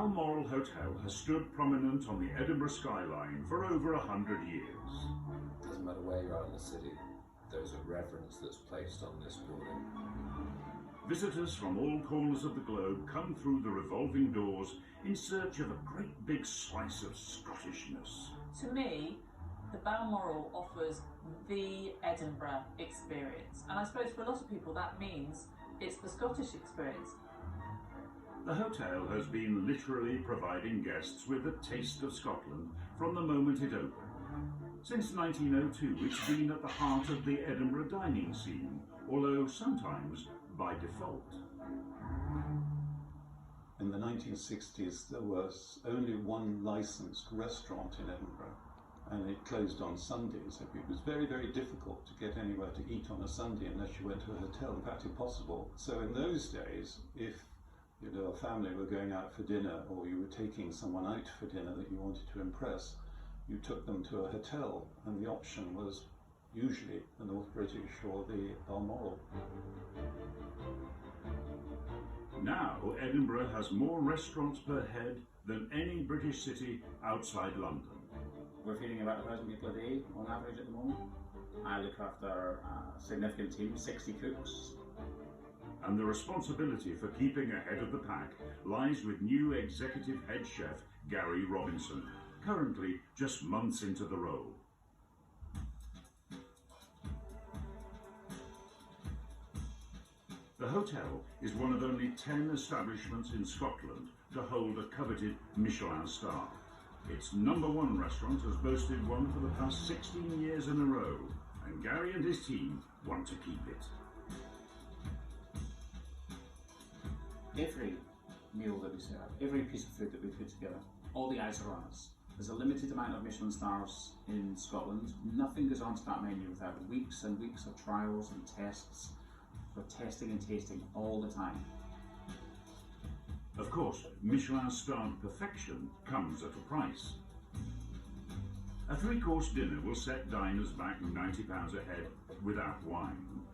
Balmoral Hotel has stood prominent on the Edinburgh skyline for over 100 years. Doesn't matter where you are in the city, there's a reverence that's placed on this building. Visitors from all corners of the globe come through the revolving doors in search of a great big slice of Scottishness. To me, the Balmoral offers the Edinburgh experience. And I suppose for a lot of people that means it's the Scottish experience. The hotel has been literally providing guests with a taste of Scotland from the moment it opened. Since 1902, it's been at the heart of the Edinburgh dining scene, although sometimes by default. In the 1960s, there was only one licensed restaurant in Edinburgh, and it closed on Sundays. It was very, very difficult to get anywhere to eat on a Sunday unless you went to a hotel, in fact impossible. So in those days, if a family were going out for dinner, or you were taking someone out for dinner that you wanted to impress, you took them to a hotel, and the option was usually the North British or the Balmoral. Now, Edinburgh has more restaurants per head than any British city outside London. We're feeding about 1,000 people a day on average at the moment. I look after a significant team, 60 cooks. And the responsibility for keeping ahead of the pack lies with new executive head chef Gary Robinson, currently just months into the role. The hotel is one of only 10 establishments in Scotland to hold a coveted Michelin star. Its #1 restaurant has boasted one for the past 16 years in a row, and Gary and his team want to keep it. Every meal that we serve, every piece of food that we put together, all the eyes are on us. There's a limited amount of Michelin stars in Scotland. Nothing goes onto that menu without weeks and weeks of trials and tests. We're testing and tasting all the time. Of course, Michelin-starred perfection comes at a price. A 3-course dinner will set diners back £90 a head without wine.